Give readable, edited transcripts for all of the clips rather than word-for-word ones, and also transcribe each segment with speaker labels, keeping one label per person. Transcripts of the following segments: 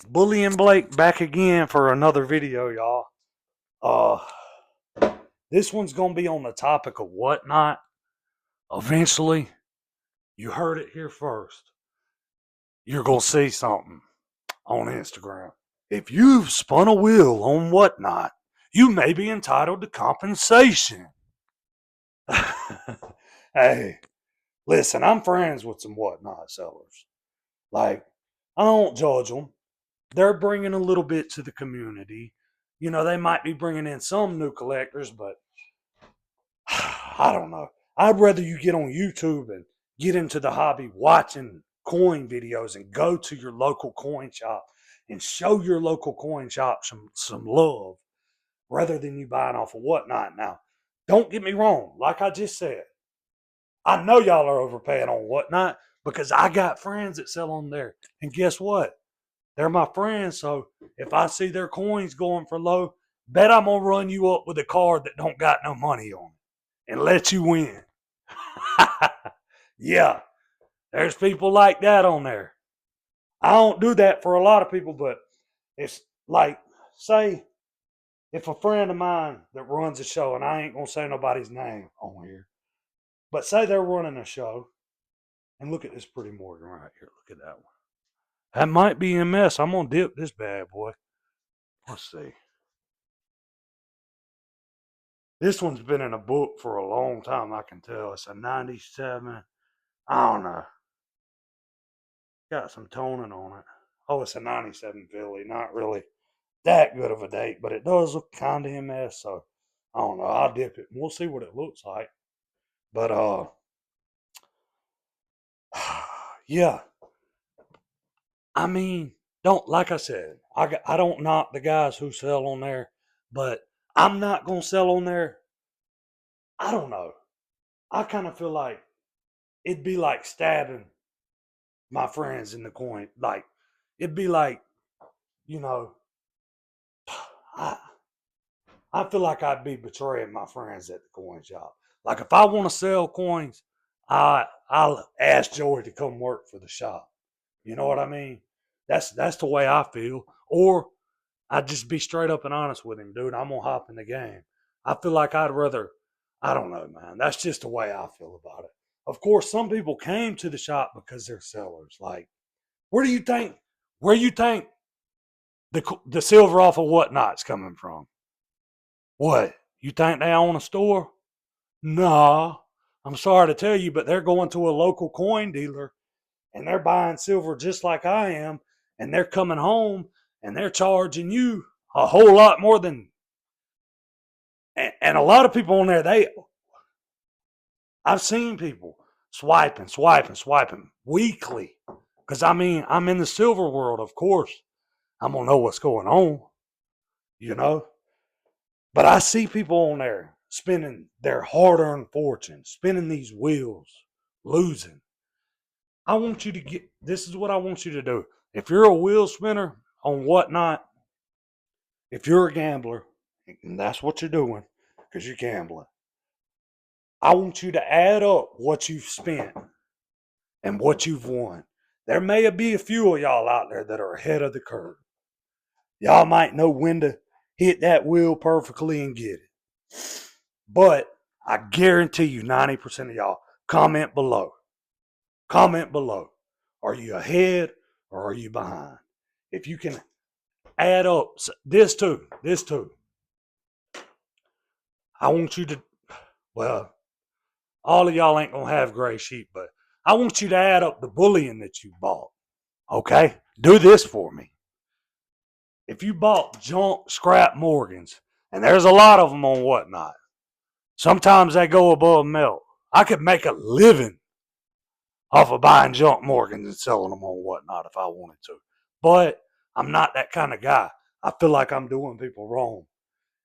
Speaker 1: Bully and Blake back again for another video, y'all. This one's gonna be on the topic of whatnot. Eventually, you heard it here first. You're gonna see something on Instagram. If you've spun a wheel on whatnot, you may be entitled to compensation. Hey, listen, I'm friends with some whatnot sellers. Like, I don't judge them. They're bringing a little bit to the community. You know, they might be bringing in some new collectors, but I don't know. I'd rather you get on YouTube and get into the hobby watching coin videos and go to your local coin shop and show your local coin shop some love rather than you buying off of whatnot. Now, don't get me wrong. Like I just said, I know y'all are overpaying on whatnot because I got friends that sell on there. And guess what? They're my friends, so if I see their coins going for low, bet I'm gonna run you up with a card that don't got no money on it and let you win. Yeah, there's people like that on there. I don't do that for a lot of people, but it's like, say, if a friend of mine that runs a show, and I ain't gonna say nobody's name on here, but say they're running a show, and look at this pretty Morgan right here. Look at that one. That might be MS. I'm gonna dip this bad boy. Let's see. This one's been in a book for a long time, I can tell. It's a 97. I don't know. Got some toning on it. Oh, it's a 97 Philly. Not really that good of a date, but it does look kind of MS, so I don't know. I'll dip it and we'll see what it looks like. But, yeah. I mean, don't, like I said, I don't knock the guys who sell on there, but I'm not going to sell on there. I don't know. I kind of feel like it'd be like stabbing my friends in the coin. Like, it'd be like, you know, I I feel like I'd be betraying my friends at the coin shop. Like if I want to sell coins, I'll ask Joey to come work for the shop. You know what I mean? That's the way I feel. Or I'd just be straight up and honest with him, dude. I'm gonna hop in the game. I feel like I'd rather. I don't know, man. That's just the way I feel about it. Of course, some people came to the shop because they're sellers. Like, where do you think? Where you think the silver off of whatnot's coming from? What? You think they own a store? Nah. I'm sorry to tell you, but they're going to a local coin dealer and they're buying silver just like I am, and they're coming home and they're charging you a whole lot more than. And a lot of people on there, I've seen people swiping weekly. Because I mean, I'm in the silver world, of course. I'm going to know what's going on, you know? But I see people on there spending their hard earned fortune, spinning these wheels, losing. I want you to this is what I want you to do. If you're a wheel spinner on whatnot, if you're a gambler, and that's what you're doing because you're gambling, I want you to add up what you've spent and what you've won. There may be a few of y'all out there that are ahead of the curve. Y'all might know when to hit that wheel perfectly and get it. But I guarantee you 90% of y'all comment below. Comment below. Are you ahead or are you behind? If you can add up this too, I want you to, well, all of y'all ain't going to have gray sheep, but I want you to add up the bullion that you bought. Okay? Do this for me. If you bought junk scrap Morgans, and there's a lot of them on whatnot, sometimes they go above melt. I could make a living off of buying junk Morgans and selling them on whatnot if I wanted to. But I'm not that kind of guy. I feel like I'm doing people wrong.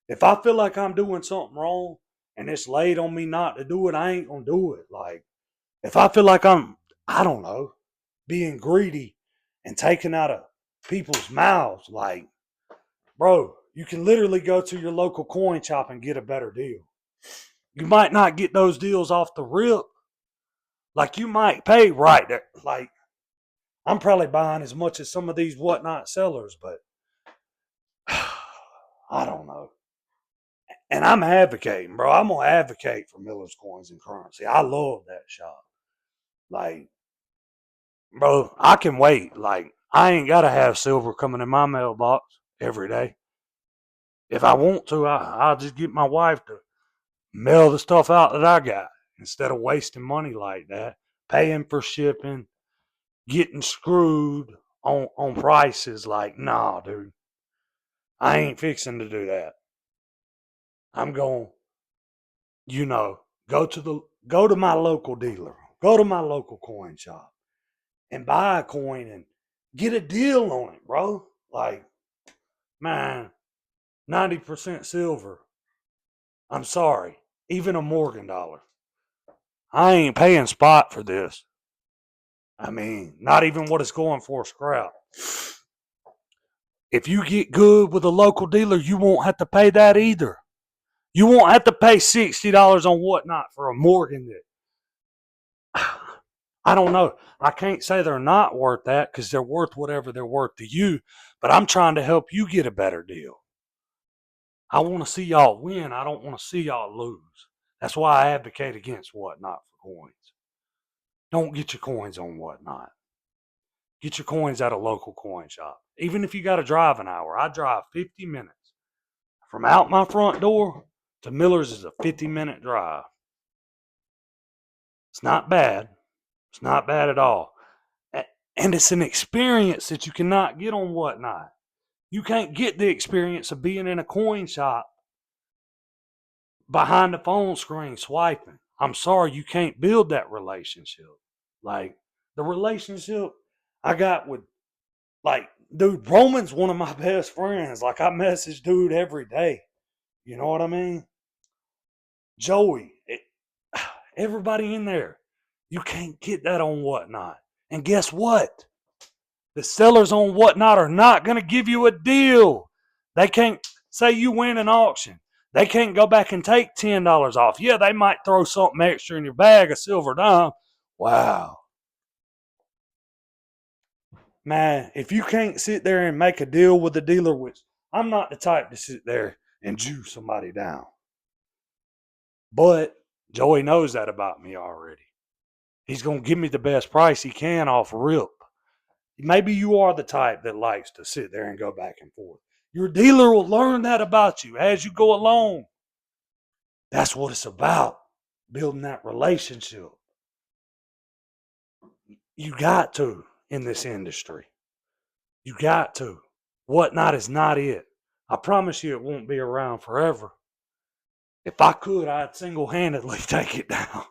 Speaker 1: If I feel like I'm doing something wrong and it's laid on me not to do it, I ain't gonna do it. Like if I feel like I don't know, being greedy and taking out of people's mouths, like, bro, you can literally go to your local coin shop and get a better deal. You might not get those deals off the rip. Like you might pay right there. Like I'm probably buying as much as some of these whatnot sellers, but I don't know. And I'm advocating, bro. I'm gonna advocate for Miller's Coins and Currency. I love that shop. Like, bro, I can wait. Like, I ain't gotta have silver coming in my mailbox every day. If I want to, I'll just get my wife to mail the stuff out that I got instead of wasting money like that, paying for shipping, getting screwed on prices. Like, nah, dude, I ain't fixing to do that. I'm going, you know, go to my local dealer, go to my local coin shop, and buy a coin and get a deal on it, bro. Like, man, 90% silver. I'm sorry, even a Morgan dollar. I ain't paying spot for this. I mean, not even what it's going for scrap. If you get good with a local dealer, you won't have to pay that either. You won't have to pay $60 on whatnot for a Morgan that I don't know. I can't say they're not worth that because they're worth whatever they're worth to you, but I'm trying to help you get a better deal. I want to see y'all win. I don't want to see y'all lose. That's why I advocate against whatnot for coins. Don't get your coins on whatnot. Get your coins at a local coin shop. Even if you got to drive an hour, I drive 50 minutes. From out my front door to Miller's is a 50-minute drive. It's not bad. It's not bad at all. And it's an experience that you cannot get on whatnot. You can't get the experience of being in a coin shop behind the phone screen swiping. I'm sorry, you can't build that relationship. Like, the relationship I got with, like, dude, Roman's one of my best friends. Like, I message dude every day. You know what I mean? Joey, everybody in there. You can't get that on whatnot. And guess what? The sellers on whatnot are not going to give you a deal. They can't say you win an auction. They can't go back and take $10 off. Yeah, they might throw something extra in your bag, a silver dime. Wow. Man, if you can't sit there and make a deal with the dealer, which I'm not the type to sit there and Jew somebody down. But Joey knows that about me already. He's going to give me the best price he can off rip. Maybe you are the type that likes to sit there and go back and forth. Your dealer will learn that about you as you go along. That's what it's about, building that relationship. You got to in this industry. You got to. Whatnot is not it. I promise you it won't be around forever. If I could, I'd single-handedly take it down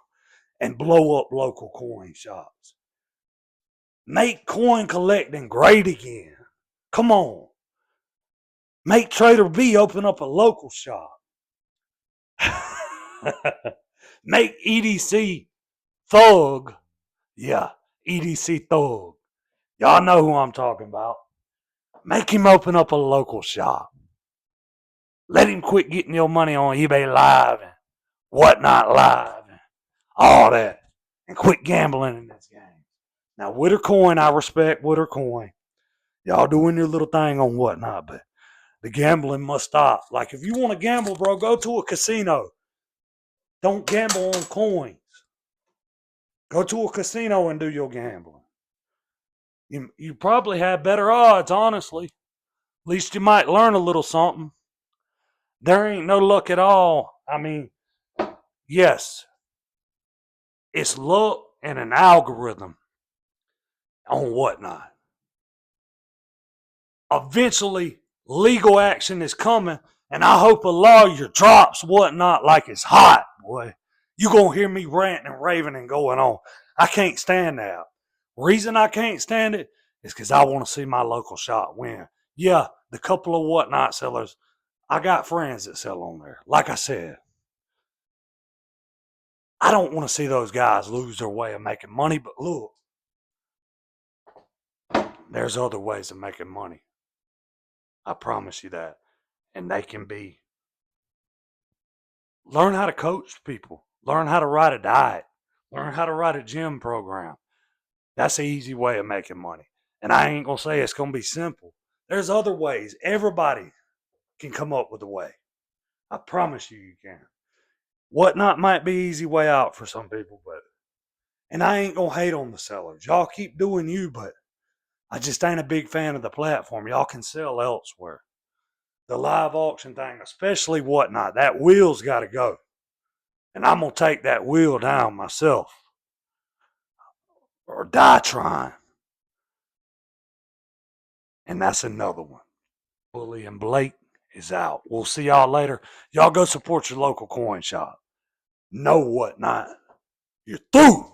Speaker 1: and blow up local coin shops. Make coin collecting great again. Come on. Make Trader B open up a local shop. Make EDC Thug. Yeah, EDC Thug. Y'all know who I'm talking about. Make him open up a local shop. Let him quit getting your money on eBay Live and Whatnot Live and all that. And quit gambling in this game. Now, Witter Coin, I respect Witter Coin. Y'all doing your little thing on Whatnot, but the gambling must stop. Like, if you want to gamble, bro, go to a casino. Don't gamble on coins. Go to a casino and do your gambling. You probably have better odds, honestly. At least you might learn a little something. There ain't no luck at all. I mean, yes, it's luck and an algorithm on Whatnot. Eventually, legal action is coming, and I hope a lawyer drops Whatnot like it's hot, boy. You gonna hear me ranting and raving and going on. I can't stand that. Reason I can't stand it is because I want to see my local shop win. Yeah, the couple of Whatnot sellers, I got friends that sell on there. Like I said, I don't want to see those guys lose their way of making money, but look, there's other ways of making money. I promise you that. And they can be, learn how to coach people, learn how to write a diet, learn how to write a gym program. That's the easy way of making money. And I ain't gonna say it's gonna be simple. There's other ways. Everybody can come up with a way. I promise you can. Whatnot might be easy way out for some people, but and I ain't gonna hate on the sellers. Y'all keep doing you, but I just ain't a big fan of the platform. Y'all can sell elsewhere. The live auction thing, especially Whatnot, that wheel's got to go. And I'm going to take that wheel down myself or die trying. And that's another one. Bully and Blake is out. We'll see y'all later. Y'all go support your local coin shop. No Whatnot. You're through.